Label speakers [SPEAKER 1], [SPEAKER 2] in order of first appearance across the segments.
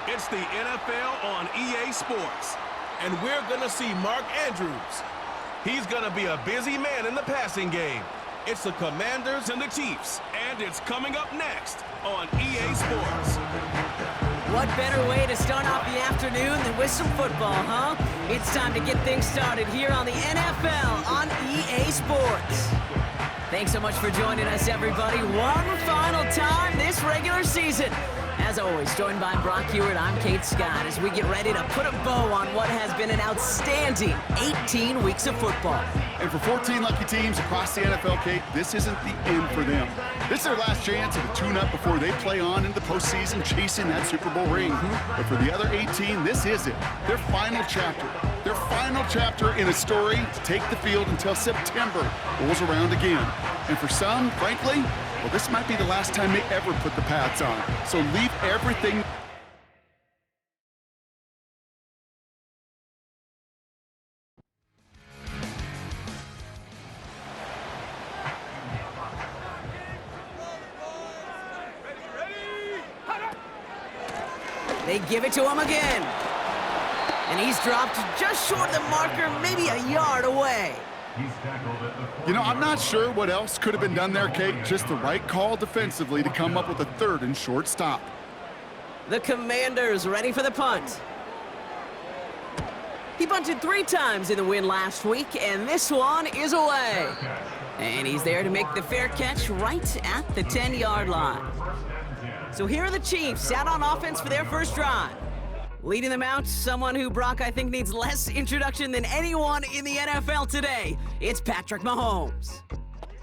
[SPEAKER 1] It's the NFL on EA Sports. And we're going to see Mark Andrews. He's going to be a busy man in the passing game. It's the Commanders and the Chiefs. And it's coming up next on EA Sports.
[SPEAKER 2] What better way to start off the afternoon than with some football, huh? It's time to get things started here on the NFL on EA Sports. Thanks so much for joining us, everybody. One final time this regular season. As always, joined by Brock Hewitt, I'm Kate Scott, as we get ready to put a bow on what has been an outstanding 18 weeks of football.
[SPEAKER 3] And for 14 lucky teams across the NFL, Kate, this isn't the end for them. This is their last chance at a tune-up before they play on in the postseason chasing that Super Bowl ring. But for the other 18, this is it. Their final chapter. Their final chapter in a story to take the field until September rolls around again. And for some, frankly, well, this might be the last time they ever put the pads on. So leave everything.
[SPEAKER 2] They give it to him again. And he's dropped just short of the marker, maybe a yard away.
[SPEAKER 3] You know, I'm not sure what else could have been done there, Kate. Just the right call defensively to come up with a third and short stop.
[SPEAKER 2] The Commanders ready for the punt. He bunted 3 times in the win last week, and this one is away. And he's there to make the fair catch right at the 10-yard line. So here are the Chiefs out on offense for their first drive. Leading them out, someone who, Brock, I think needs less introduction than anyone in the NFL today. It's Patrick Mahomes.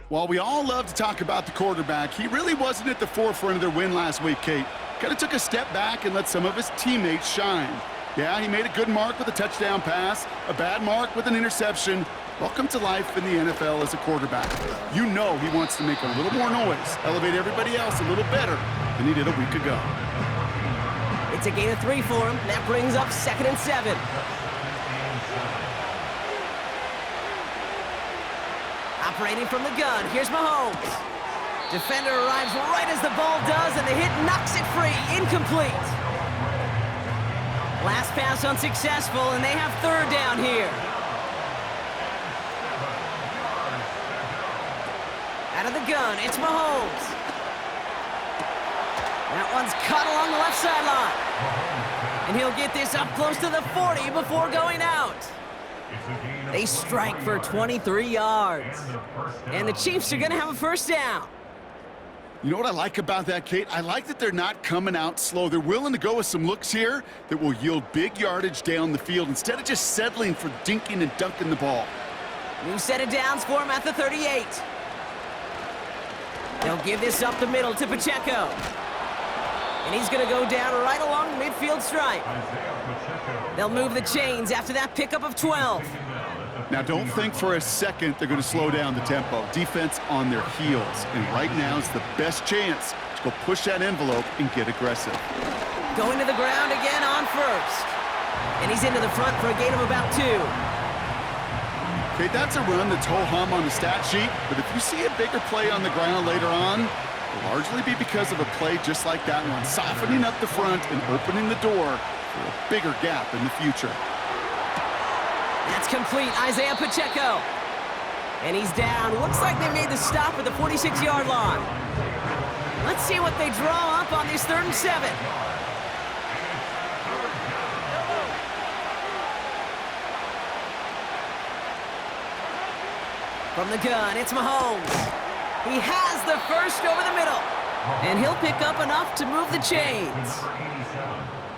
[SPEAKER 3] While we all love to talk about the quarterback, he really wasn't at the forefront of their win last week, Kate. Kind of took a step back and let some of his teammates shine. Yeah, he made a good mark with a touchdown pass, a bad mark with an interception. Welcome to life in the NFL as a quarterback. You know he wants to make a little more noise, elevate everybody else a little better than he did a week ago.
[SPEAKER 2] It's a gain of 3 for him. That brings up 2nd and 7. Operating from the gun, here's Mahomes. Defender arrives right as the ball does, and the hit knocks it free. Incomplete. Last pass unsuccessful, and they have 3rd down here. Out of the gun, it's Mahomes. That one's caught along the left sideline. And he'll get this up close to the 40 before going out. They strike for 23 yards. And the Chiefs are going to have a first down.
[SPEAKER 3] You know what I like about that, Kate? I like that they're not coming out slow. They're willing to go with some looks here that will yield big yardage down the field instead of just settling for dinking and dunking the ball.
[SPEAKER 2] New set of downs for him at the 38. They'll give this up the middle to Pacheco. And he's going to go down right along the midfield stripe. They'll move the chains after that pickup of 12.
[SPEAKER 3] Now, don't think for a second they're going to slow down the tempo. Defense on their heels. And right now is the best chance to go push that envelope and get aggressive.
[SPEAKER 2] Going to the ground again on first. And he's into the front for a gain of about 2.
[SPEAKER 3] Okay, that's a run that's ho-hum on the stat sheet. But if you see a bigger play on the ground later on, it'll largely be because of a play just like that one, softening up the front and opening the door for a bigger gap in the future.
[SPEAKER 2] That's complete, Isaiah Pacheco. And he's down. Looks like they made the stop at the 46-yard line. Let's see what they draw up on this 3rd and 7. From the gun, it's Mahomes. He has the first over the middle. And he'll pick up enough to move the chains.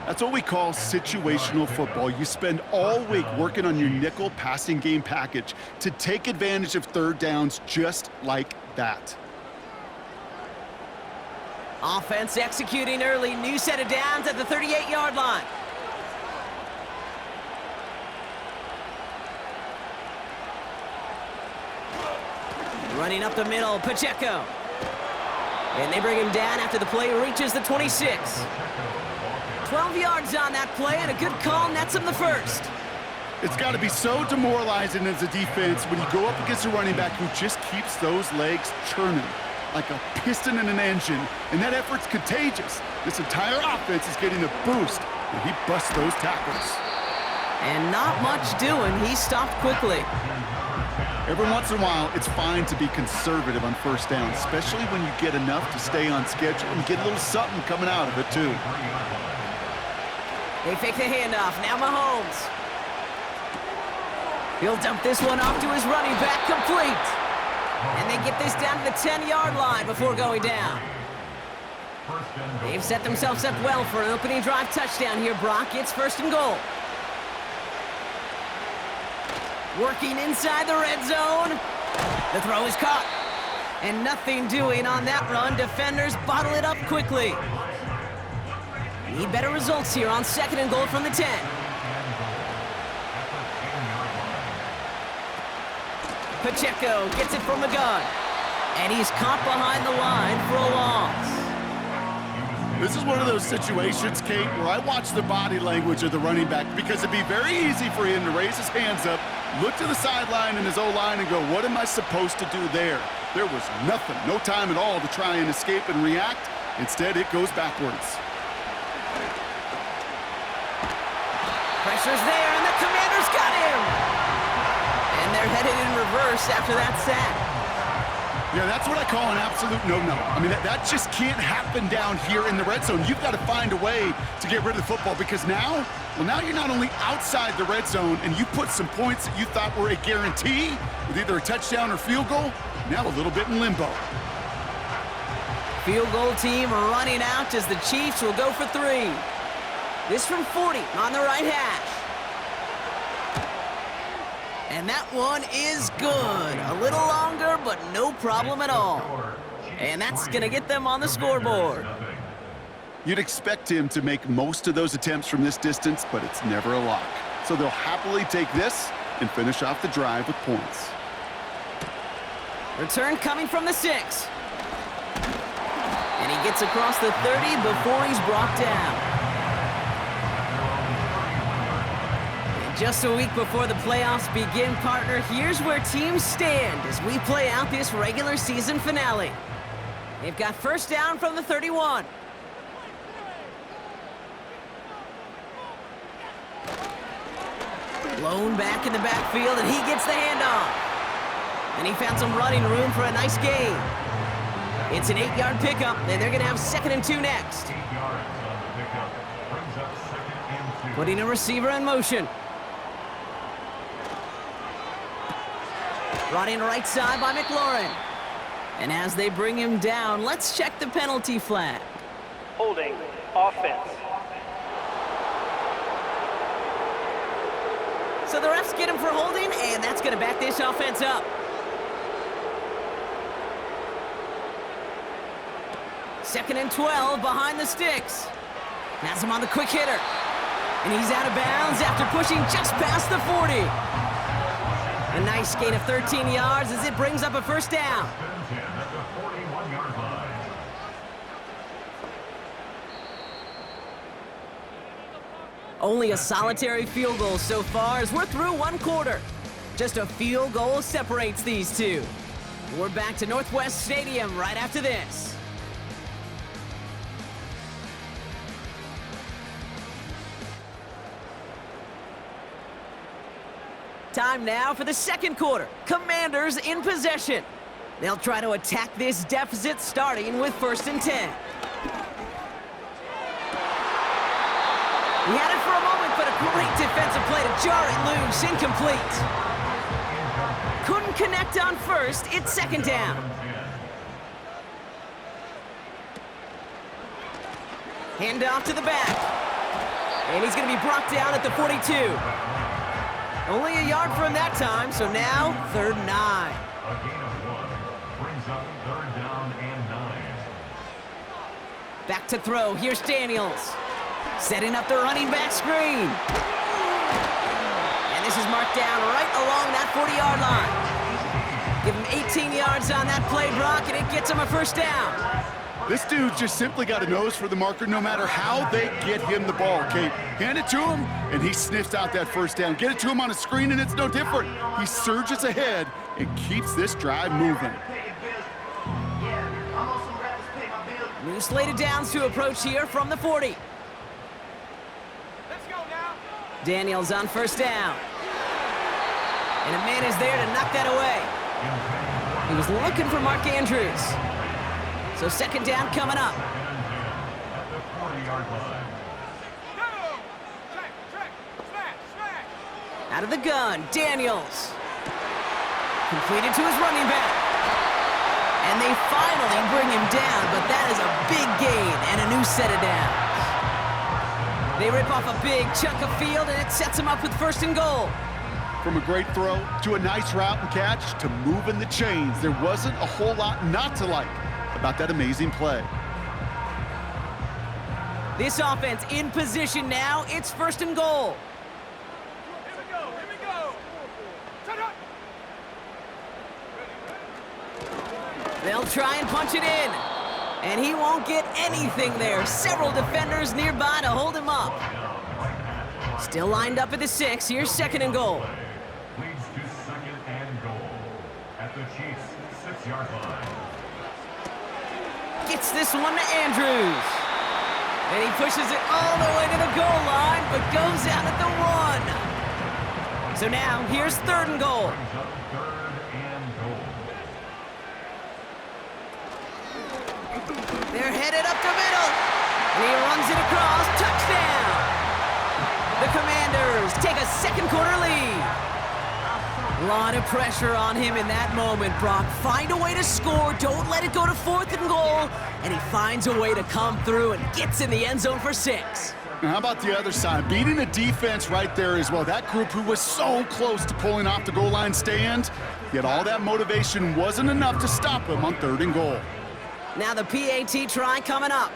[SPEAKER 3] That's what we call situational football. You spend all week working on your nickel passing game package to take advantage of 3rd downs just like that.
[SPEAKER 2] Offense executing early. New set of downs at the 38-yard line. Running up the middle, Pacheco. And they bring him down after the play reaches the 26. 12 yards on that play, and a good call nets him the first.
[SPEAKER 3] It's got to be so demoralizing as a defense when you go up against a running back who just keeps those legs churning like a piston in an engine, and that effort's contagious. This entire offense is getting a boost He busts those tackles.
[SPEAKER 2] And not much doing. He stopped quickly.
[SPEAKER 3] Every once in a while, it's fine to be conservative on first down, especially when you get enough to stay on schedule and get a little something coming out of it, too.
[SPEAKER 2] They fake the handoff. Now Mahomes. He'll dump this one off to his running back, complete. And they get this down to the 10-yard line before going down. They've set themselves up well for an opening drive touchdown here, Brock. It's 1st and goal. Working inside the red zone. The throw is caught. And nothing doing on that run. Defenders bottle it up quickly. Need better results here on 2nd and goal from the 10. Pacheco gets it from the gun. And he's caught behind the line for a loss.
[SPEAKER 3] This is one of those situations, Kate, where I watch the body language of the running back because it'd be very easy for him to raise his hands up, look to the sideline in his O-line and go, what am I supposed to do there? There was nothing, no time at all to try and escape and react. Instead, it goes backwards.
[SPEAKER 2] Pressure's there, and the Commanders got him! And they're headed in reverse after that sack.
[SPEAKER 3] Yeah, that's what I call an absolute no-no. I mean, that just can't happen down here in the red zone. You've got to find a way to get rid of the football because now you're not only outside the red zone and you put some points that you thought were a guarantee with either a touchdown or field goal, now a little bit in limbo.
[SPEAKER 2] Field goal team running out as the Chiefs will go for 3. This from 40 on the right hash. And that one is good. A little longer, but no problem at all. And that's going to get them on the scoreboard.
[SPEAKER 3] You'd expect him to make most of those attempts from this distance, but it's never a lock. So they'll happily take this and finish off the drive with points.
[SPEAKER 2] Return coming from the 6. And he gets across the 30 before he's brought down. Just a week before the playoffs begin, partner, here's where teams stand as we play out this regular season finale. They've got 1st down from the 31. Blown back in the backfield, and he gets the handoff. And he found some running room for a nice gain. It's an 8-yard pickup, and they're going to have 2nd and 2 next. Putting a receiver in motion. Brought in right side by McLaurin. And as they bring him down, let's check the penalty flag.
[SPEAKER 4] Holding, offense.
[SPEAKER 2] So the refs get him for holding, and that's going to back this offense up. Second and 12 behind the sticks. Has him on the quick hitter. And he's out of bounds after pushing just past the 40. A nice gain of 13 yards as it brings up a 1st down. Only a solitary field goal so far as we're through 1 quarter. Just a field goal separates these two. We're back to Northwest Stadium right after this. Time now for the 2nd quarter. Commanders in possession. They'll try to attack this deficit starting with 1st and 10. He had it for a moment, but a great defensive play to jar it loose. Incomplete. Couldn't connect on 1st. It's 2nd down. Hand off to the back. And he's going to be brought down at the 42. Only a yard for him that time, so now 3rd and 9.
[SPEAKER 5] A gain of 1 brings up 3rd down and 9.
[SPEAKER 2] Back to throw. Here's Daniels. Setting up the running back screen. And this is marked down right along that 40-yard line. Give him 18 yards on that play, Brock, and it gets him a 1st down.
[SPEAKER 3] This dude just simply got a nose for the marker no matter how they get him the ball, Kate. Hand it to him, and he sniffs out that 1st down. Get it to him on a screen, and it's no different. He surges ahead and keeps this drive moving.
[SPEAKER 2] New slated downs to approach here from the 40. Daniels on first down. And a man is there to knock that away. He was looking for Mark Andrews. So second down coming up.
[SPEAKER 5] At the 40-yard line.
[SPEAKER 2] Out of the gun, Daniels. Completed to his running back. And they finally bring him down, but that is a big gain and a new set of downs. They rip off a big chunk of field, and it sets him up with first and goal.
[SPEAKER 3] From a great throw to a nice route and catch to moving the chains, there wasn't a whole lot not to like about that amazing play.
[SPEAKER 2] This offense in position now. It's first and goal. They'll try and punch it in. And he won't get anything there. Several defenders nearby to hold him up. Still lined up at the 6. Here's second and goal.
[SPEAKER 5] Leads to second and goal. At the Chiefs' 6-yard line.
[SPEAKER 2] Gets this one to Andrews. And he pushes it all the way to the goal line, but goes out at the 1. So now, here's third and goal.
[SPEAKER 5] Brings up third and goal.
[SPEAKER 2] They're headed up the middle. And he runs it across. Touchdown! The Commanders take a second quarter lead. A lot of pressure on him in that moment, Brock. Find a way to score. Don't let it go to fourth and goal. And he finds a way to come through and gets in the end zone for 6.
[SPEAKER 3] And how about the other side? Beating the defense right there as well. That group who was so close to pulling off the goal line stand, yet all that motivation wasn't enough to stop him on third and goal.
[SPEAKER 2] Now the PAT try coming up.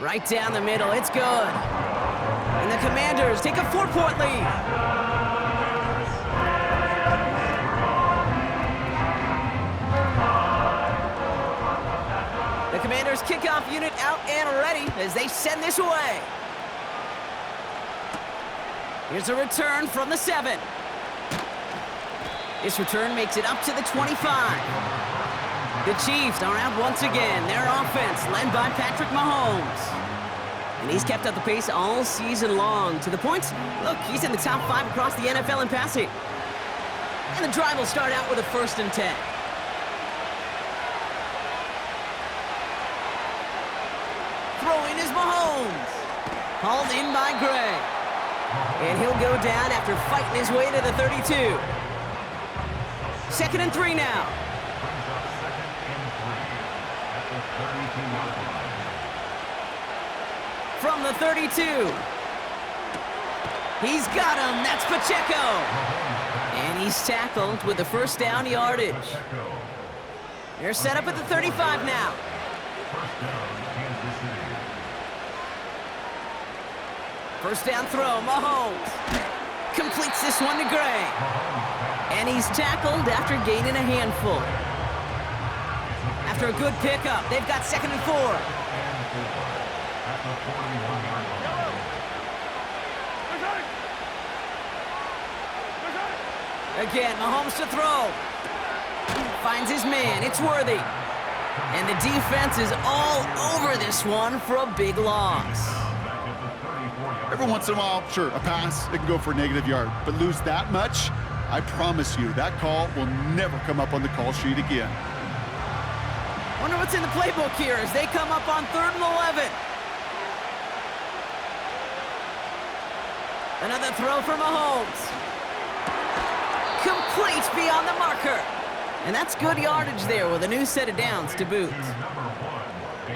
[SPEAKER 2] Right down the middle, it's good. And the Commanders take a 4-point lead. The Commanders kickoff unit out and ready as they send this away. Here's a return from the 7. This return makes it up to the 25. The Chiefs are out once again. Their offense led by Patrick Mahomes. And he's kept up the pace all season long. To the point, look, he's in the top 5 across the NFL in passing. And the drive will start out with a 1st and 10. Throwing is Mahomes. Hauled in by Gray. And he'll go down after fighting his way to the 32. 2nd and 3 now.
[SPEAKER 5] Brings up second and 3 at the 32-yard line.
[SPEAKER 2] From the 32. He's got him. That's Pacheco. And he's tackled with the first down yardage. They're set up at the 35 now.
[SPEAKER 5] First down, Kansas City.
[SPEAKER 2] First down throw, Mahomes. Completes this one to Gray. And he's tackled after gaining a handful. After a good pickup, they've got 2nd and 4.
[SPEAKER 5] At the 41-yard line.
[SPEAKER 2] Again, Mahomes to throw. Finds his man. It's Worthy. And the defense is all over this one for a big loss.
[SPEAKER 3] Every once in a while, sure, a pass, it can go for a negative yard. But lose that much, I promise you, that call will never come up on the call sheet again.
[SPEAKER 2] Wonder what's in the playbook here as they come up on 3rd and 11. Another throw for Mahomes. Complete beyond the marker. And that's good yardage there with a new set of downs to boot.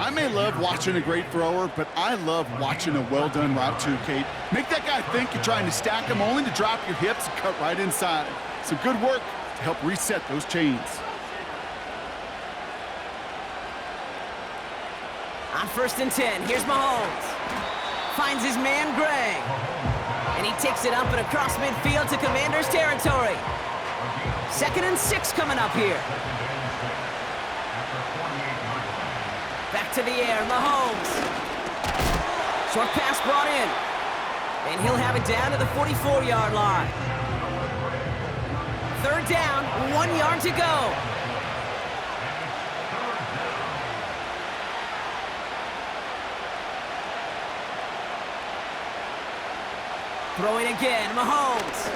[SPEAKER 3] I may love watching a great thrower, but I love watching a well-done route too, Kate. Make that guy think you're trying to stack him only to drop your hips and cut right inside. Some good work to help reset those chains.
[SPEAKER 2] On 1st and 10, here's Mahomes. Finds his man, Gray. And he takes it up and across midfield to Commanders territory. 2nd and 6 coming up here. Back to the air, Mahomes. Short pass brought in. And he'll have it down to the 44-yard line. 3rd down, 1 yard to go. Throwing again, Mahomes.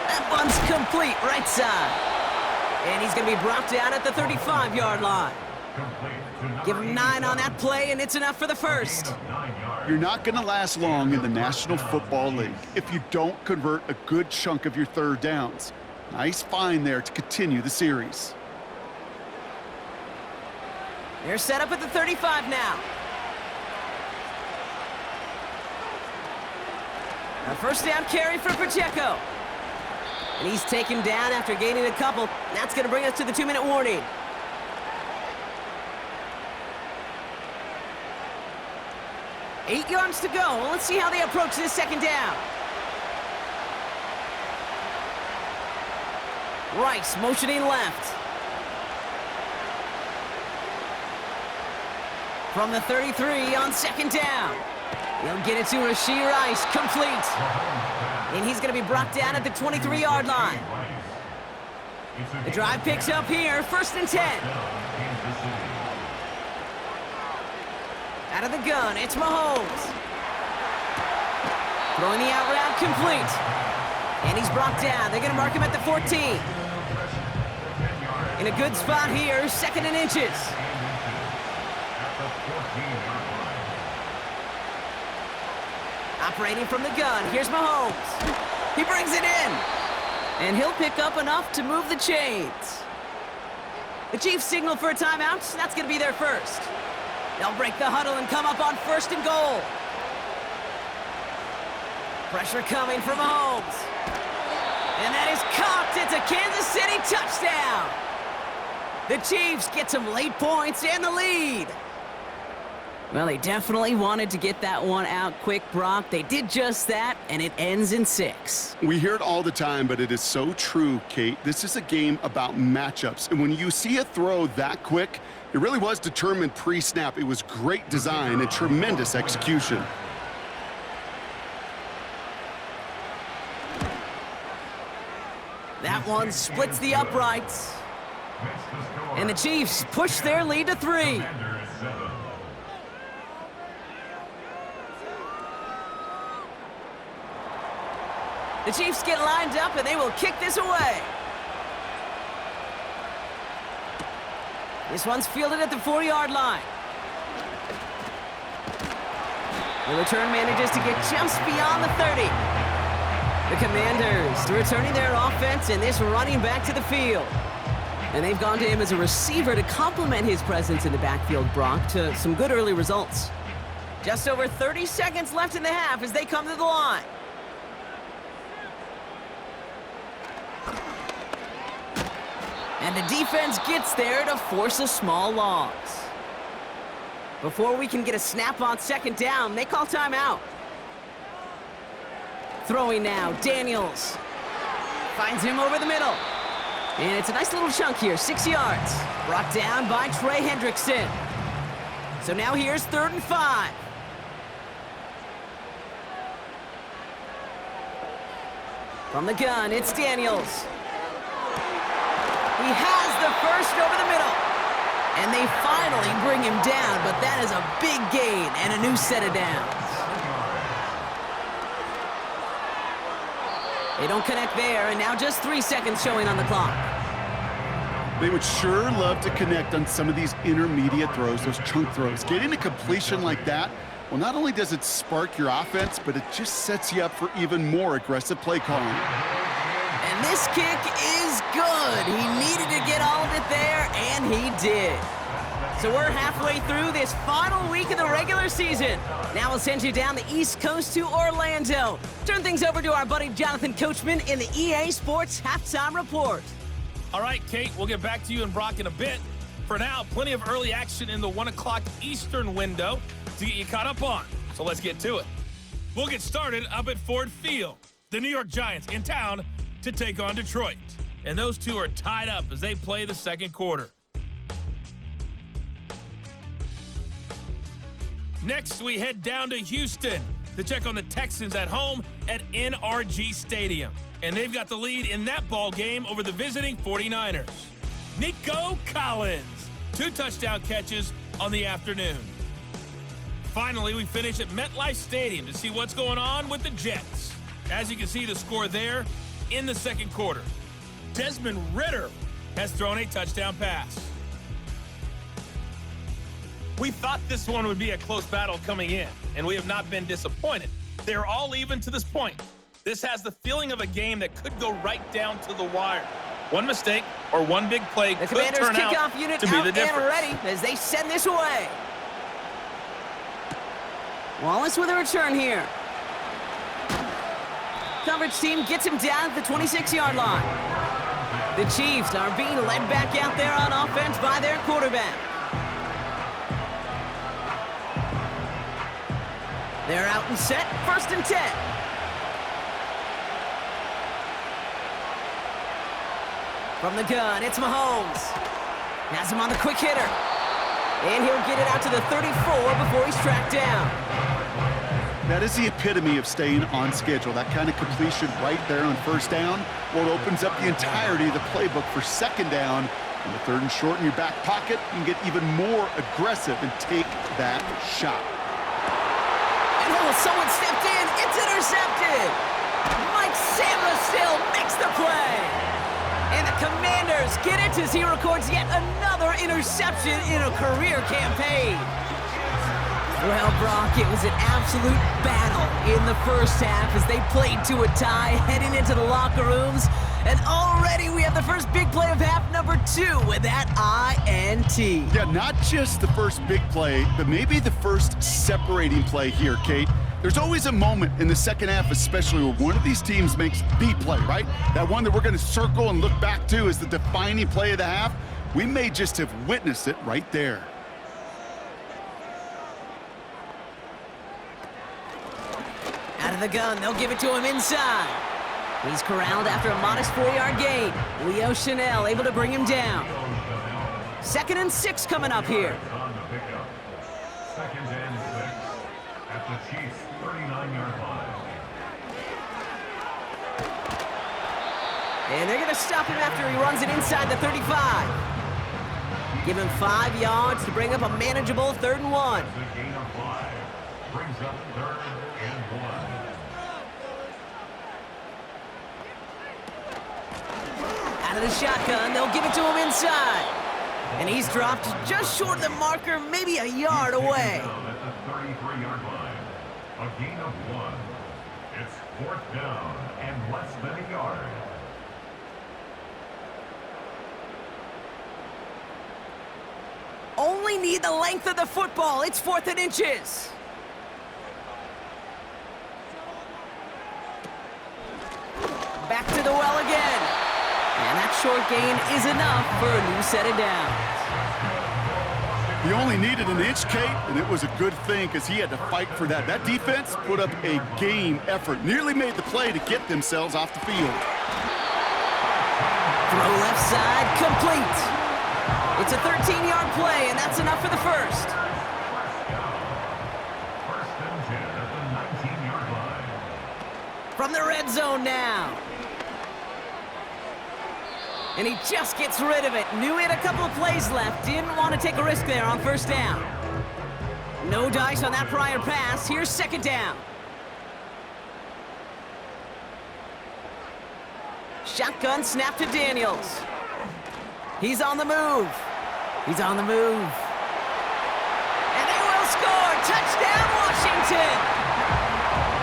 [SPEAKER 2] That one's complete, right side. And he's going to be brought down at the 35-yard line. Give him 9 on that play, and it's enough for the first.
[SPEAKER 3] You're not going to last long in the National Football League if you don't convert a good chunk of your third downs. Nice find there to continue the series.
[SPEAKER 2] They're set up at the 35 now. A first down carry for Pacheco. And he's taken down after gaining a couple. That's going to bring us to the 2-minute warning. Eight yards to go. Well, let's see how they approach this second down. Rice motioning left. From the 33 on second down. He'll get it to Rashee Rice, complete. And he's going to be brought down at the 23-yard line. The drive picks up here, 1st and 10. Out of the gun, it's Mahomes. Throwing the out route, complete. And he's brought down. They're going to mark him at the 14. In a good spot here, 2nd and inches. Operating from the gun, here's Mahomes. He brings it in. And he'll pick up enough to move the chains. The Chiefs signal for a timeout. That's going to be their first. They'll break the huddle and come up on 1st and goal. Pressure coming from Mahomes. And that is caught. It's a Kansas City touchdown. The Chiefs get some late points and the lead. Well, they definitely wanted to get that one out quick, Brock. They did just that, and it ends in 6.
[SPEAKER 3] We hear it all the time, but it is so true, Kate. This is a game about matchups. And when you see a throw that quick, it really was determined pre-snap. It was great design and tremendous execution.
[SPEAKER 2] That one splits the uprights. And the Chiefs push their lead to 3. The Chiefs get lined up, and they will kick this away. This one's fielded at the 4-yard line. The return manages to get just beyond the 30. The Commanders returning their offense, and this running back to the field. And they've gone to him as a receiver to complement his presence in the backfield, Brock, to some good early results. Just over 30 seconds left in the half as they come to the line. And the defense gets there to force a small loss. Before we can get a snap on 2nd down, they call timeout. Throwing now, Daniels. Finds him over the middle. And it's a nice little chunk here, 6 yards. Brought down by Trey Hendrickson. So now here's 3rd and 5. From the gun, it's Daniels. He has the first over the middle. And they finally bring him down, but that is a big gain and a new set of downs. They don't connect there, and now just 3 seconds showing on the clock.
[SPEAKER 3] They would sure love to connect on some of these intermediate throws, those chunk throws. Getting a completion like that, well, not only does it spark your offense, but it just sets you up for even more aggressive play calling.
[SPEAKER 2] And this kick is good. He needed to get all of it there, and he did. So we're halfway through this final week of the regular season. Now we'll send you down the East Coast to Orlando. Turn things over to our buddy Jonathan Coachman in the EA Sports Halftime Report.
[SPEAKER 6] All right, Kate, we'll get back to you and Brock in a bit. For now, plenty of early action in the 1 o'clock Eastern window to get you caught up on. So let's get to it. We'll get started up at Ford Field. The New York Giants in town to take on Detroit. And those two are tied up as they play the second quarter. Next, we head down to Houston to check on the Texans at home at NRG Stadium. And they've got the lead in that ball game over the visiting 49ers. Nico Collins, 2 touchdown catches on the afternoon. finally, we finish at MetLife Stadium to see what's going on with the Jets. As you can see the score there in the second quarter. Desmond Ridder has thrown a touchdown pass. We thought this one would be a close battle coming in, and we have not been disappointed. They're all even to this point. This has the feeling of a game that could go right down to the wire. One mistake or one big play
[SPEAKER 2] The
[SPEAKER 6] could
[SPEAKER 2] Commanders
[SPEAKER 6] turn out
[SPEAKER 2] kickoff unit
[SPEAKER 6] to be
[SPEAKER 2] out
[SPEAKER 6] the
[SPEAKER 2] and
[SPEAKER 6] difference.
[SPEAKER 2] ready as they send this away. Wallace with a return here. Coverage team gets him down at the 26-yard line. The Chiefs are being led back out there on offense by their quarterback. They're out and set, 1st and 10. From the gun, it's Mahomes. Has him on the quick hitter. And he'll get it out to the 34 before he's tracked down.
[SPEAKER 3] That is the epitome of staying on schedule. That kind of completion right there on 1st down. Well, it opens up the entirety of the playbook for 2nd down. And the 3rd and short in your back pocket, you can get even more aggressive and take that shot.
[SPEAKER 2] And someone stepped in. It's intercepted. Mike Samuel makes the play. And the Commanders get it as he records yet another interception in a career campaign. Well, Brock, it was an absolute battle in the first half as they played to a tie heading into the locker rooms. And already we have the first big play of half number 2 with that INT.
[SPEAKER 3] Yeah, not just the first big play, but maybe the first separating play here, Kate. There's always a moment in the second half, especially where one of these teams makes the play, right? That one that we're going to circle and look back to as the defining play of the half. We may just have witnessed it right there.
[SPEAKER 2] Out of the gun, they'll give it to him inside. He's corralled after a modest 4-yard gain. Leo Chanel able to bring him down. 2nd and 6 coming up here.
[SPEAKER 5] On the pickup. 2nd and 6 at the Chiefs' 39-yard line.
[SPEAKER 2] And they're going to stop him after he runs it inside the 35. Give him 5 yards to bring up a manageable 3rd and 1.
[SPEAKER 5] The gain of 5 brings up 3rd and 1.
[SPEAKER 2] Out of the shotgun, they'll give it to him inside. And he's dropped just short of the marker, maybe a yard away.
[SPEAKER 5] Down at the 33-yard line. A gain of 1. It's 4th down and less than a yard.
[SPEAKER 2] Only need the length of the football. It's 4th and inches. Back to the well again. And that short gain is enough for a new set of downs.
[SPEAKER 3] He only needed an inch, Kate, and it was a good thing because he had to fight for that. That defense put up a game effort, nearly made the play to get themselves off the field.
[SPEAKER 2] Throw left side, complete. It's a 13-yard play, and that's enough for the first.
[SPEAKER 5] 1st and 10 at the 19-yard line.
[SPEAKER 2] From the red zone now. And he just gets rid of it. Knew he had a couple of plays left. Didn't want to take a risk there on 1st down. No dice on that prior pass. Here's 2nd down. Shotgun snap to Daniels. He's on the move. He's on the move. And they will score. Touchdown, Washington.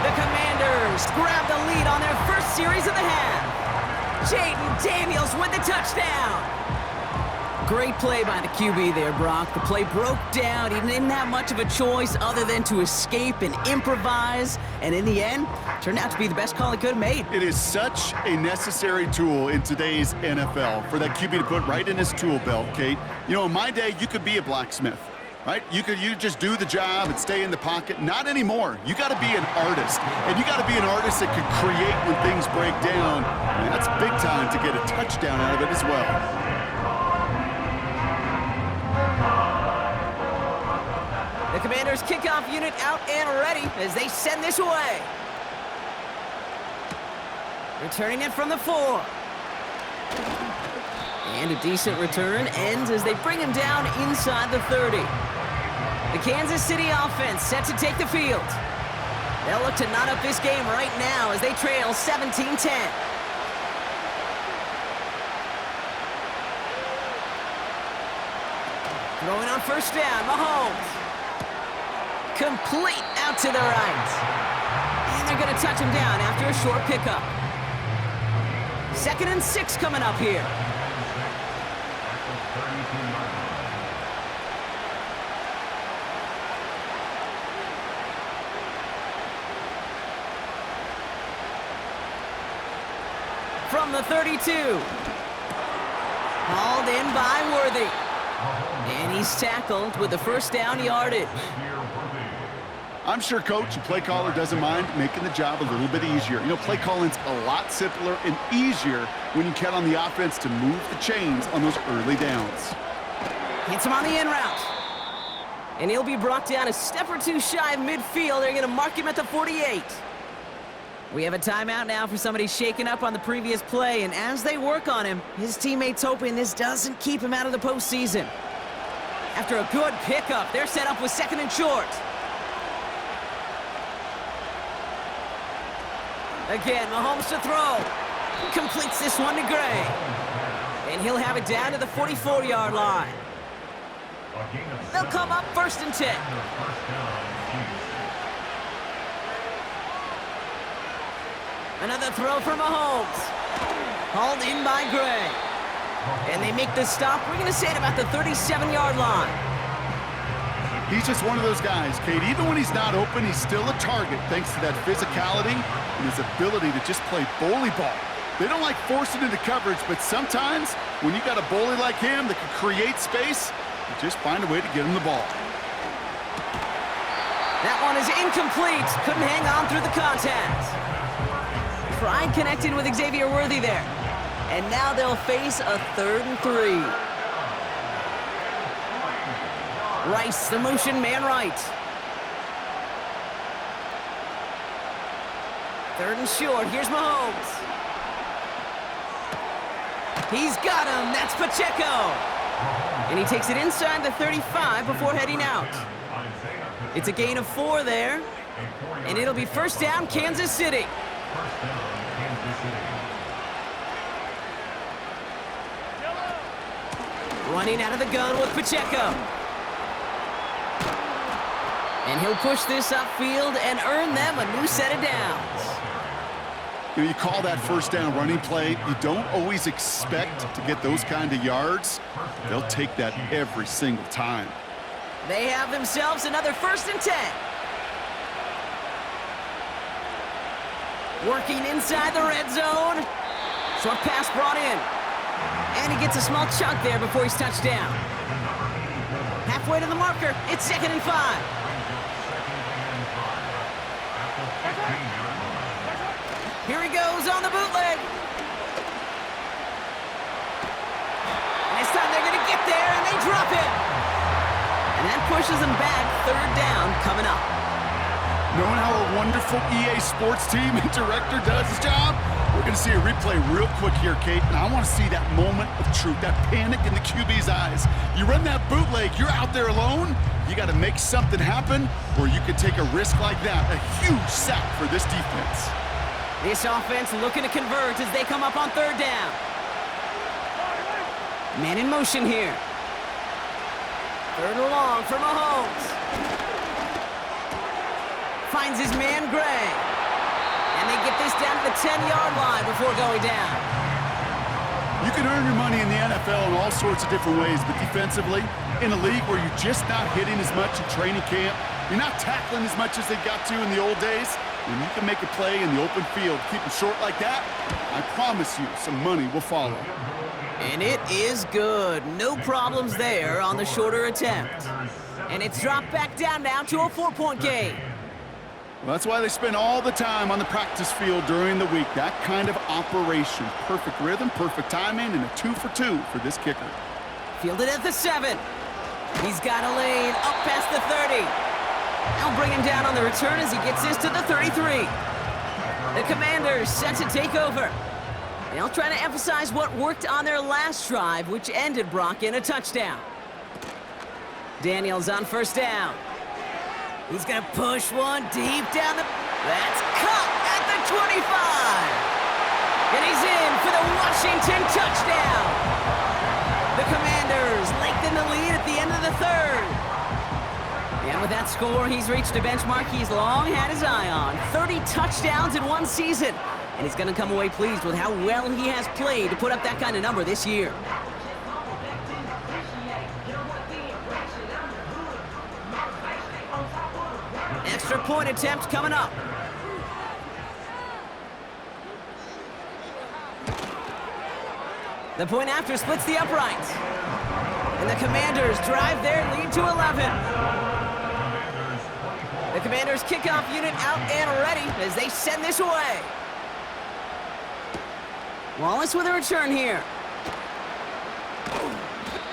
[SPEAKER 2] The Commanders grab the lead on their first series of the half. Jaden Daniels with the touchdown. Great play by the QB there, Brock. The play broke down. He didn't have much of a choice other than to escape and improvise. And in the end, turned out to be the best call he could have made.
[SPEAKER 3] It is such a necessary tool in today's NFL for that QB to put right in his tool belt, Kate. You know, in my day, you could be a blacksmith, right? You just do the job and stay in the pocket. Not anymore. You got to be an artist, and you got to be an artist that can create when things break down. And that's big time to get a touchdown out of it as well.
[SPEAKER 2] The Commanders' kickoff unit out and ready as they send this away. Returning it from the 4. And a decent return ends as they bring him down inside the 30. The Kansas City offense set to take the field. They'll look to knot up this game right now as they trail 17-10. Throwing on first down, Mahomes. Complete out to the right. And they're going to touch him down after a short pickup. 2nd and 6 coming up here. From the 32. Hauled in by Worthy. And he's tackled with the first down yardage.
[SPEAKER 3] I'm sure coach and play caller doesn't mind making the job a little bit easier. You know, play calling's a lot simpler and easier when you count on the offense to move the chains on those early downs.
[SPEAKER 2] Hits him on the in route. And he'll be brought down a step or two shy of midfield. They're going to mark him at the 48. We have a timeout now for somebody shaken up on the previous play, and as they work on him, his teammates hoping this doesn't keep him out of the postseason. After a good pickup, they're set up with 2nd and short. Again, Mahomes to throw. Completes this one to Gray. And he'll have it down to the 44-yard line. They'll come up 1st and 10. Another throw for Mahomes. Hauled in by Gray. And they make the stop. We're going to say it about the 37-yard line.
[SPEAKER 3] He's just one of those guys, Kate. Even when he's not open, he's still a target thanks to that physicality and his ability to just play bully ball. They don't like forcing into coverage, but sometimes when you got a bully like him that can create space, you just find a way to get him the ball.
[SPEAKER 2] That one is incomplete. Couldn't hang on through the contact. Pride connected with Xavier Worthy there. And now they'll face a 3rd and 3. Rice, the motion man right. 3rd and short. Here's Mahomes. He's got him. That's Pacheco. And he takes it inside the 35 before heading out. It's a gain of 4 there. And it'll be first down, Kansas City. Running out of the gun with Pacheco. And he'll push this upfield and earn them a new set of downs.
[SPEAKER 3] You know, you call that first down running play, you don't always expect to get those kind of yards. They'll take that every single time.
[SPEAKER 2] They have themselves another 1st and 10. Working inside the red zone. Short pass brought in. And he gets a small chunk there before he's touched down. Halfway to the marker, it's 2nd and 5. Here he goes on the bootleg. And this time they're going to get there, and they drop it. And that pushes them back. 3rd down coming up.
[SPEAKER 3] Knowing how a wonderful EA Sports team and director does his job, we're going to see a replay real quick here, Kate, and I want to see that moment of truth, that panic in the QB's eyes. You run that bootleg, you're out there alone, you got to make something happen, or you can take a risk like that, a huge sack for this defense.
[SPEAKER 2] This offense looking to convert as they come up on 3rd down. Man in motion here. 3rd and long for Mahomes. Finds his man, Gray. And they get this down to the 10-yard line before going down.
[SPEAKER 3] You can earn your money in the NFL in all sorts of different ways, but defensively, in a league where you're just not hitting as much in training camp, you're not tackling as much as they got to in the old days, when you can make a play in the open field, keep it short like that, I promise you some money will follow.
[SPEAKER 2] And it is good. No problems there on the shorter attempt. And it's dropped back down now to a 4-point game.
[SPEAKER 3] Well, that's why they spend all the time on the practice field during the week. That kind of operation. Perfect rhythm, perfect timing, and a 2 for 2 for this kicker.
[SPEAKER 2] Fielded at the 7. He's got a lane up past the 30. They'll bring him down on the return as he gets this to the 33. The Commanders set to take over. They'll try to emphasize what worked on their last drive, which ended, Brock, in a touchdown. Daniels on first down. He's going to push one deep down the... That's caught at the 25. And he's in for the Washington touchdown. The Commanders lengthen the lead at the end of the third. And with that score, he's reached a benchmark he's long had his eye on. 30 touchdowns in one season. And he's going to come away pleased with how well he has played to put up that kind of number this year. Extra point attempt coming up. The point after splits the uprights. And the Commanders drive their lead to 11. The Commanders' kickoff unit out and ready as they send this away. Wallace with a return here.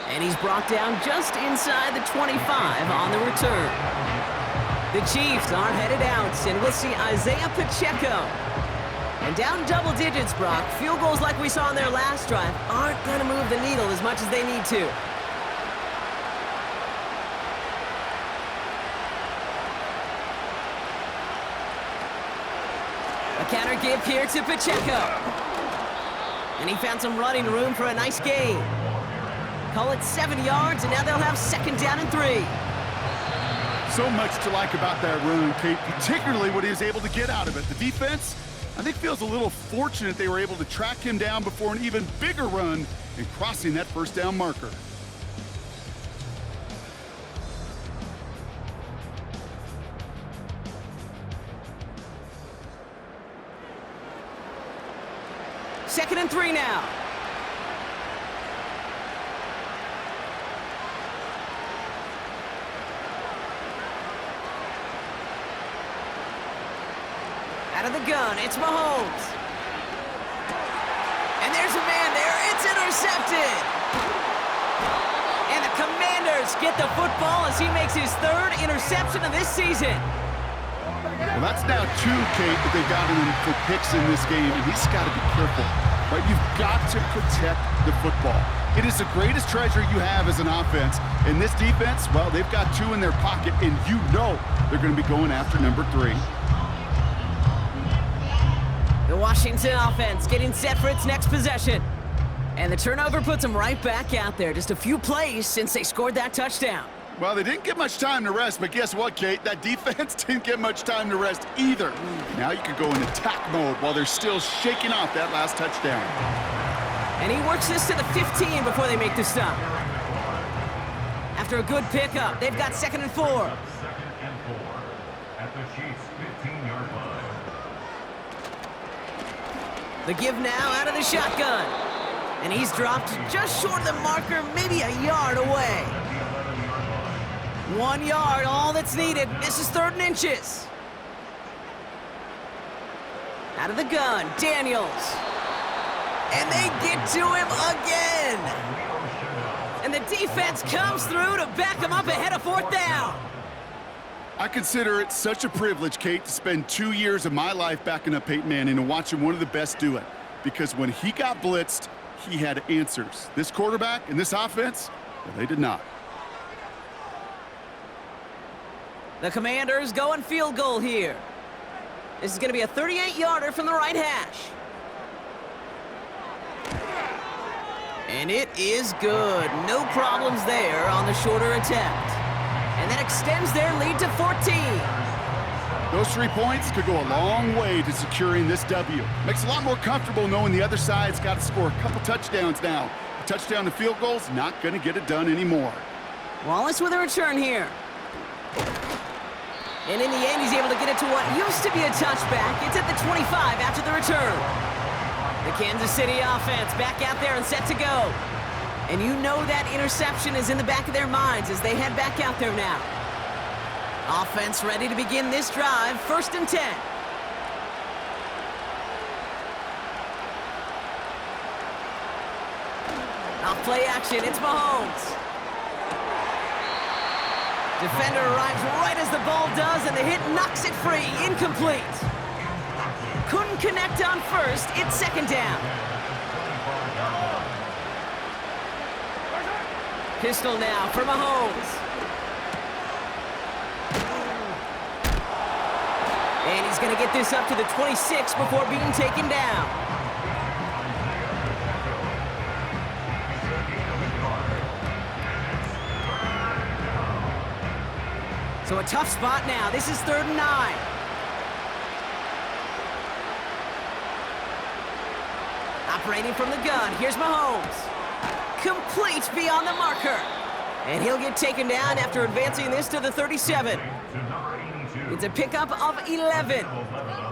[SPEAKER 2] And he's brought down just inside the 25 on the return. The Chiefs aren't headed out, and we'll see Isaiah Pacheco. And down double digits, Brock. Field goals like we saw in their last drive aren't going to move the needle as much as they need to. A counter give here to Pacheco. And he found some running room for a nice gain. Call it 7 yards, and now they'll have second down and 3.
[SPEAKER 3] So much to like about that run, Kate, particularly what he was able to get out of it. The defense, I think, feels a little fortunate they were able to track him down before an even bigger run and crossing that first down marker.
[SPEAKER 2] Second and 3 now. Out of the gun, it's Mahomes. And there's a man there. It's intercepted. And the Commanders get the football as he makes his third interception of this season.
[SPEAKER 3] Well, that's now 2, Kate, that they've gotten him for picks in this game, and he's got to be careful. Right? You've got to protect the football. It is the greatest treasure you have as an offense. And this defense, well, they've got 2 in their pocket, and you know they're going to be going after number 3.
[SPEAKER 2] The Washington offense getting set for its next possession. And the turnover puts them right back out there. Just a few plays since they scored that touchdown.
[SPEAKER 3] Well, they didn't get much time to rest, but guess what, Kate? That defense didn't get much time to rest either. Now you could go in attack mode while they're still shaking off that last touchdown.
[SPEAKER 2] And he works this to the 15 before they make the stop. After a good pickup, they've got second and 4.
[SPEAKER 5] Second and 4 at the Chiefs' 15-yard line.
[SPEAKER 2] The give now out of the shotgun. And he's dropped just short of the marker, maybe a yard away. 1 yard, all that's needed. This is 3rd and inches. Out of the gun, Daniels. And they get to him again. And the defense comes through to back him up ahead of 4th down.
[SPEAKER 3] I consider it such a privilege, Kate, to spend 2 years of my life backing up Peyton Manning and watching one of the best do it. Because when he got blitzed, he had answers. This quarterback and this offense, well, they did not.
[SPEAKER 2] The Commanders going field goal here. This is going to be a 38-yarder from the right hash. And it is good. No problems there on the shorter attempt. And that extends their lead to 14.
[SPEAKER 3] Those 3 points could go a long way to securing this W. Makes it a lot more comfortable knowing the other side's got to score a couple touchdowns now. A touchdown to field goal's not going to get it done anymore.
[SPEAKER 2] Wallace with a return here. And in the end, he's able to get it to what used to be a touchback. It's at the 25 after the return. The Kansas City offense back out there and set to go. And you know that interception is in the back of their minds as they head back out there now. Offense ready to begin this drive, 1st and 10. Off play action, it's Mahomes. Defender arrives right as the ball does, and the hit knocks it free. Incomplete. Couldn't connect on first. It's 2nd down. Pistol now for Mahomes. He's going to get this up to the 26 before being taken down. So a tough spot now. This is 3rd and 9. Operating from the gun, here's Mahomes. Complete beyond the marker. And he'll get taken down after advancing this to the 37. It's a pickup of 11.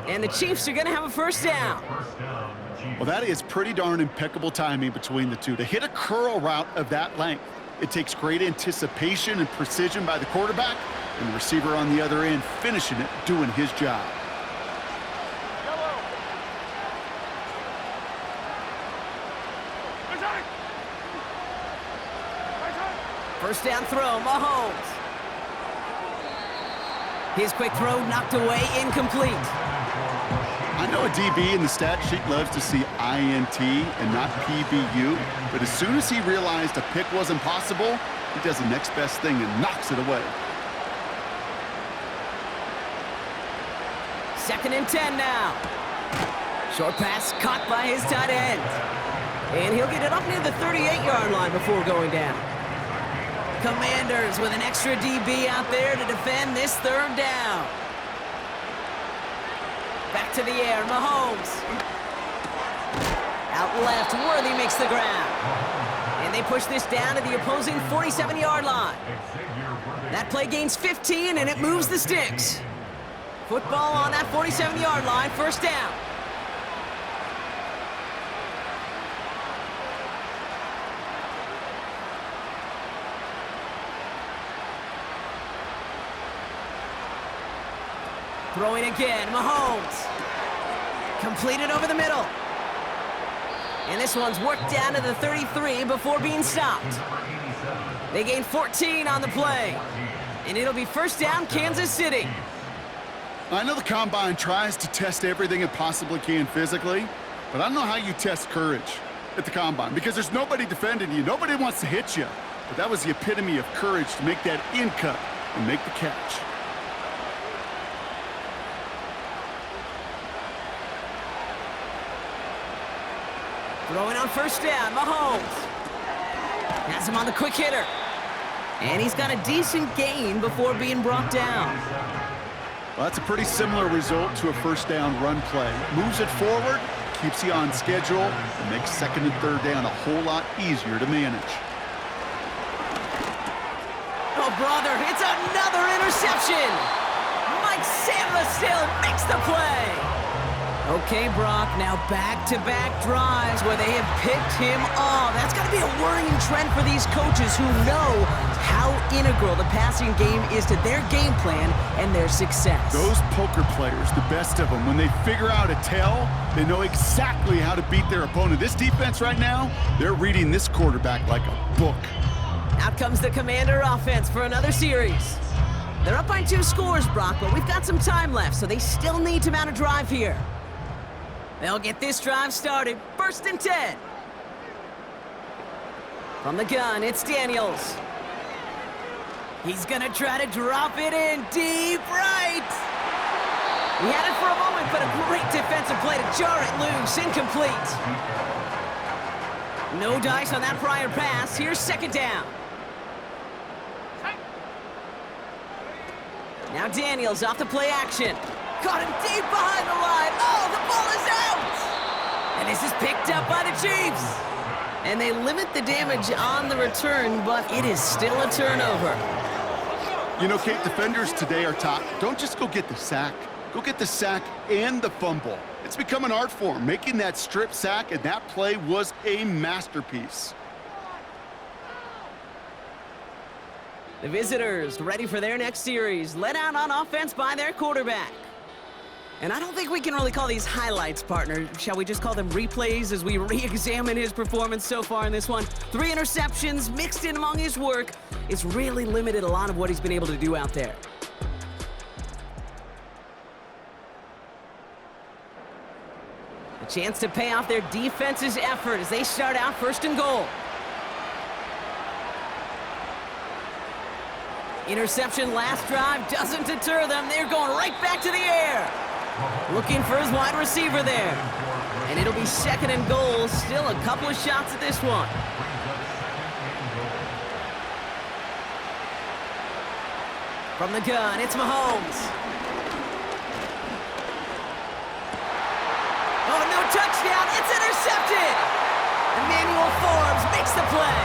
[SPEAKER 2] And the Chiefs are going to have a first down.
[SPEAKER 3] Well, that is pretty darn impeccable timing between the two. To hit a curl route of that length, it takes great anticipation and precision by the quarterback, and the receiver on the other end finishing it, doing his job.
[SPEAKER 2] First down throw, Mahomes. His quick throw knocked away, incomplete.
[SPEAKER 3] I know a DB in the stat sheet loves to see INT and not PBU, but as soon as he realized a pick wasn't possible, he does the next best thing and knocks it away.
[SPEAKER 2] 2nd and 10 now. Short pass caught by his tight end. And he'll get it up near the 38-yard line before going down. Commanders with an extra DB out there to defend this 3rd down. Back to the air, Mahomes. Out left, Worthy makes the ground. And they push this down to the opposing 47-yard line. That play gains 15, and it moves the sticks. Football on that 47-yard line, first down. Throwing again, Mahomes. Completed over the middle. And this one's worked down to the 33 before being stopped. They gain 14 on the play. And it'll be first down, Kansas City.
[SPEAKER 3] I know the Combine tries to test everything it possibly can physically, but I don't know how you test courage at the Combine, because there's nobody defending you. Nobody wants to hit you. But that was the epitome of courage to make that in cut and make the catch.
[SPEAKER 2] Throwing on first down, Mahomes. Has him on the quick hitter. And he's got a decent gain before being brought down.
[SPEAKER 3] Well, that's a pretty similar result to a first down run play. Moves it forward, keeps you on schedule, and makes 2nd and 3rd down a whole lot easier to manage.
[SPEAKER 2] Oh, brother, it's another interception. Mike Samuel makes the play. Okay, Brock, now back-to-back drives where they have picked him off. That's got to be a worrying trend for these coaches who know how integral the passing game is to their game plan and their success.
[SPEAKER 3] Those poker players, the best of them, when they figure out a tell, they know exactly how to beat their opponent. This defense right now, they're reading this quarterback like a book.
[SPEAKER 2] Out comes the Commander offense for another series. They're up by 2 scores, Brock, but we've got some time left, so they still need to mount a drive here. They'll get this drive started. 1st and 10. From the gun, it's Daniels. He's gonna try to drop it in deep right. He had it for a moment, but a great defensive play to jar it loose. Incomplete. No dice on that prior pass. Here's 2nd down. Now Daniels off the play action. Caught him deep behind the line. Oh, the ball is out! And this is picked up by the Chiefs. And they limit the damage on the return, but it is still a turnover.
[SPEAKER 3] You know, Kate, defenders today are taught, don't just go get the sack. Go get the sack and the fumble. It's become an art form. Making that strip sack, and that play was a masterpiece.
[SPEAKER 2] The visitors ready for their next series, led out on offense by their quarterback. And I don't think we can really call these highlights, partner. Shall we just call them replays as we re-examine his performance so far in this one? 3 interceptions mixed in among his work. It's really limited a lot of what he's been able to do out there. A chance to pay off their defense's effort as they start out 1st and goal. Interception last drive doesn't deter them. They're going right back to the air. Looking for his wide receiver there. And it'll be 2nd and goal. Still a couple of shots at this one. From the gun, it's Mahomes. Oh, no touchdown. It's intercepted. Emmanuel Forbes makes the play.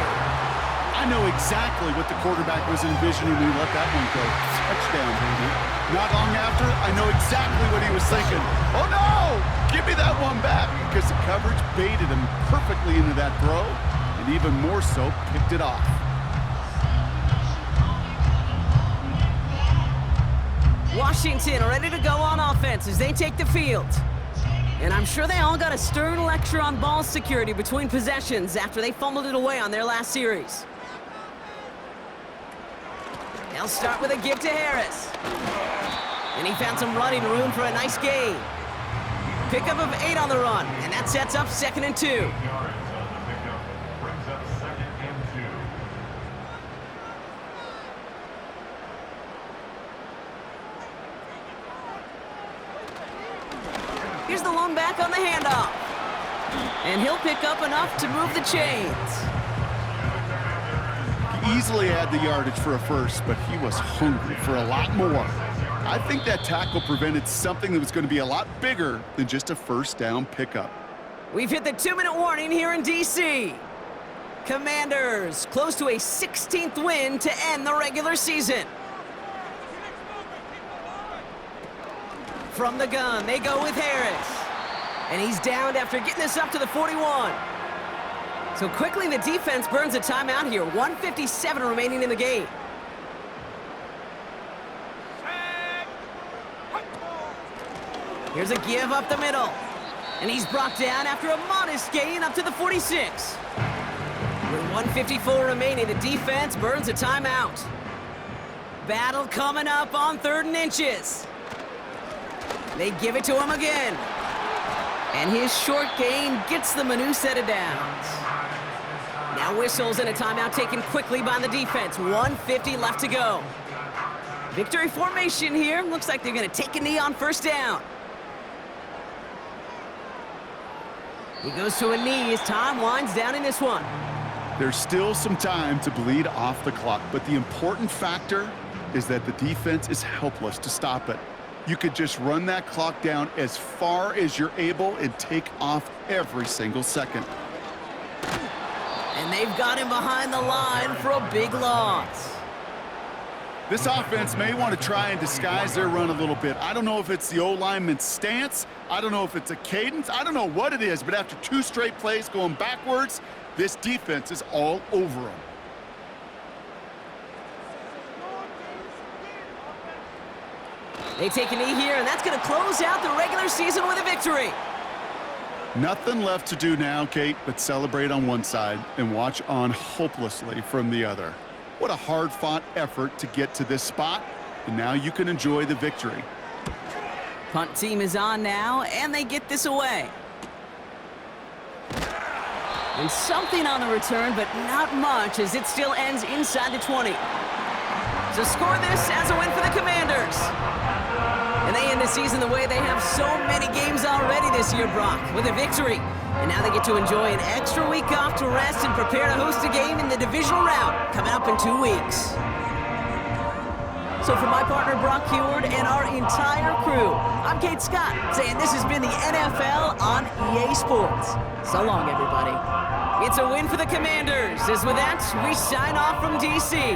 [SPEAKER 3] I know exactly what the quarterback was envisioning when he let that one go. Touchdown, baby. Not long after, I know exactly what he was thinking. Oh, no! Give me that one back, because the coverage baited him perfectly into that throw, and even more so, picked it off.
[SPEAKER 2] Washington ready to go on offense as they take the field. And I'm sure they all got a stern lecture on ball security between possessions after they fumbled it away on their last series. They'll start with a give to Harris. And he found some running room for a nice gain. Pickup of 8 on the run, and that sets up 2nd and 2.
[SPEAKER 5] Yards on the pickup brings up 2nd and 2.
[SPEAKER 2] Here's the lone back on the handoff. And he'll pick up enough to move the chains.
[SPEAKER 3] He easily had the yardage for a first, but he was hungry for a lot more. I think that tackle prevented something that was going to be a lot bigger than just a first down pickup.
[SPEAKER 2] We've hit the 2-minute warning here in D.C. Commanders close to a 16th win to end the regular season. From the gun, they go with Harris. And he's downed after getting this up to the 41. So quickly the defense burns a timeout here. 1:57 remaining in the game. Here's a give up the middle. And he's brought down after a modest gain up to the 46. With 1:54 remaining, the defense burns a timeout. Battle coming up on 3rd and inches. They give it to him again. And his short gain gets them a new set of downs. Now whistles and a timeout taken quickly by the defense. 1:50 left to go. Victory formation here. Looks like they're going to take a knee on 1st down. He goes to a knee as time winds down in this one.
[SPEAKER 3] There's still some time to bleed off the clock, but the important factor is that the defense is helpless to stop it. You could just run that clock down as far as you're able and take off every single second.
[SPEAKER 2] And they've got him behind the line for a big loss.
[SPEAKER 3] This offense may want to try and disguise their run a little bit. I don't know if it's the O-lineman's stance. I don't know if it's a cadence. I don't know what it is, but after 2 straight plays going backwards, this defense is all over them.
[SPEAKER 2] They take a knee here, and that's going to close out the regular season with a victory.
[SPEAKER 3] Nothing left to do now, Kate, but celebrate on one side and watch on hopelessly from the other. What a hard-fought effort to get to this spot, and now you can enjoy the victory.
[SPEAKER 2] Punt team is on now, and they get this away. And something on the return, but not much, as it still ends inside the 20. So score this as a win for the Commanders. And they end the season the way they have so many games already this year, Brock, with a victory. And now they get to enjoy an extra week off to rest and prepare to host a game in the divisional round coming up in 2 weeks. So for my partner, Brock Huard, and our entire crew, I'm Kate Scott, saying this has been the NFL on EA Sports. So long, everybody. It's a win for the Commanders, as with that, we sign off from D.C.